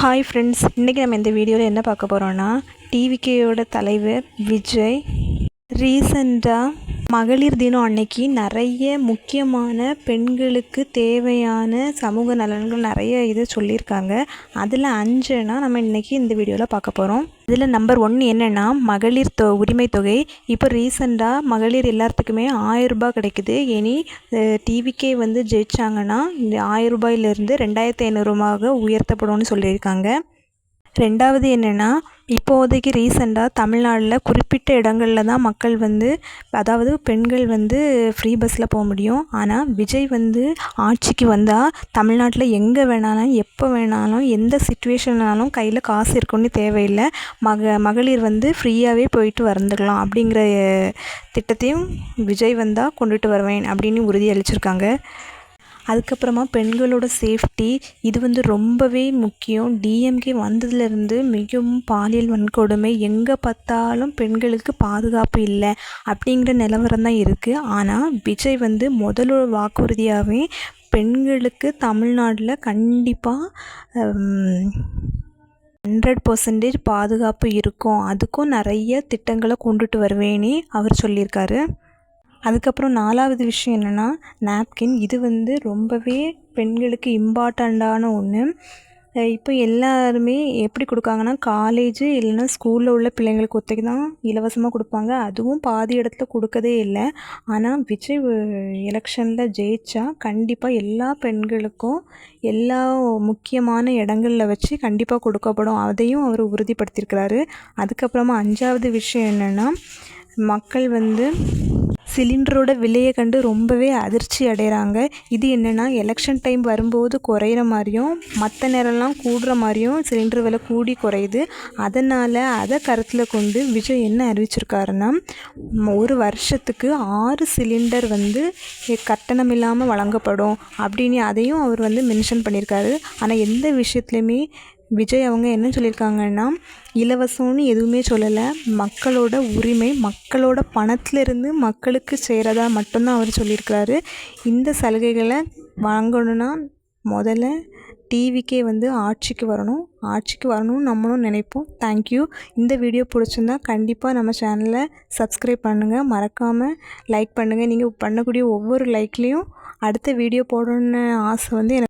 Hi friends, இன்றைக்கி நம்ம இந்த வீடியோவில் என்ன பார்க்க போகிறோன்னா, டிவிகேயோட தலைவர் விஜய் ரீசெண்டாக மகளிர் தினம் அன்னைக்கு நிறைய முக்கியமான பெண்களுக்கு தேவையான சமூக நலன்கள் நிறைய இது சொல்லியிருக்காங்க. அதில் 5னா நம்ம இன்றைக்கி இந்த வீடியோவில் பார்க்க போகிறோம். இதில் நம்பர் 1 என்னென்னா மகளிர் உரிமை தொகை. இப்போ ரீசெண்டாக மகளிர் எல்லாத்துக்குமே 1000 ரூபாய் கிடைக்குது. இனி டிவிகே ஜெயிச்சாங்கன்னா இந்த 1000 ரூபாயிலிருந்து 2500 உயர்த்தப்படும்னு சொல்லியிருக்காங்க. ரெண்டாவது என்னென்னா, இப்போதைக்கு ரீசெண்டாக தமிழ்நாட்டில் குறிப்பிட்ட இடங்களில் தான் மக்கள் அதாவது பெண்கள் ஃப்ரீ பஸ்ஸில் போக முடியும். ஆனால் விஜய் ஆட்சிக்கு வந்தால் தமிழ்நாட்டில் எங்கே வேணாலும் எப்போ வேணாலும் எந்த சிச்சுவேஷன்னாலும் கையில் காசு இருக்குன்னு தேவையில்லை, மகளிர் ஃப்ரீயாகவே போயிட்டு வந்துடலாம் அப்படிங்கிற திட்டத்தையும் விஜய் வந்தால் கொண்டுட்டு வருவேன் அப்படின்னு உறுதியளிச்சிருக்காங்க. அதுக்கப்புறமா பெண்களோட சேஃப்டி இது ரொம்பவே முக்கியம். டிஎம்கே வந்ததுலேருந்து மிகவும் பாலியல் வன்கொடுமை எங்கே பார்த்தாலும் பெண்களுக்கு பாதுகாப்பு இல்லை அப்படிங்கிற நிலவரம் தான் இருக்குது. ஆனால் விஜய் முதல் வாக்குறுதியாகவே பெண்களுக்கு தமிழ்நாட்டில் கண்டிப்பாக 100% பாதுகாப்பு இருக்கும், அதுக்கும் நிறைய திட்டங்களை கொண்டுட்டு வருவேன்னு அவர் சொல்லியிருக்காரு. அதுக்கப்புறம் 4வது விஷயம் என்னென்னா நாப்கின். இது ரொம்பவே பெண்களுக்கு இம்பார்ட்டண்ட்டான ஒன்று. இப்போ எல்லாருமே எப்படி கொடுக்காங்கன்னா, காலேஜு இல்லைன்னா ஸ்கூலில் உள்ள பிள்ளைங்களுக்கு ஒத்தைக்கு தான் இலவசமாக கொடுப்பாங்க. அதுவும் பாதி இடத்துல கொடுக்கதே இல்லை. ஆனால் விஜய் எலெக்ஷனில் ஜெயிச்சா கண்டிப்பாக எல்லா பெண்களுக்கும் எல்லா முக்கியமான இடங்களில் வச்சு கண்டிப்பாக கொடுக்கப்படும், அதையும் அவர் உறுதிப்படுத்தியிருக்கிறாரு. அதுக்கப்புறமா 5வது விஷயம் என்னென்னா, மக்கள் சிலிண்டரோட விலையை கண்டு ரொம்பவே அதிர்ச்சி அடைகிறாங்க. இது என்னென்னா, எலெக்ஷன் டைம் வரும்போது குறையிற மாதிரியும் மற்ற நேரம்லாம் கூடுற மாதிரியும் சிலிண்டர் விலை கூடி குறையுது. அதனால் அதை கருத்தில் கொண்டு விஜய் என்ன அறிவிச்சிருக்காருன்னா, ஒரு வருஷத்துக்கு 6 சிலிண்டர் கட்டணம் இல்லாமல் வழங்கப்படும் அப்படின்னு அதையும் அவர் மென்ஷன் பண்ணியிருக்காரு. ஆனால் எந்த விஷயத்துலையுமே விஜய் அவங்க என்ன சொல்லியிருக்காங்கன்னா, இலவசம்னு எதுவுமே சொல்லலை, மக்களோட உரிமை மக்களோட பணத்திலிருந்து மக்களுக்கு செய்கிறதா மட்டும்தான் அவர் சொல்லியிருக்கிறாரு. இந்த சலுகைகளை வாங்கணுன்னா முதல்ல டிவிக்கே ஆட்சிக்கு வரணும்னு நம்மளும் நினைப்போம். தேங்க்யூ. இந்த வீடியோ பிடிச்சிருந்தா கண்டிப்பாக நம்ம சேனலை சப்ஸ்கிரைப் பண்ணுங்கள், மறக்காமல் லைக் பண்ணுங்கள். நீங்கள் பண்ணக்கூடிய ஒவ்வொரு லைக்லேயும் அடுத்த வீடியோ போடணுன்னு ஆசை எனக்கு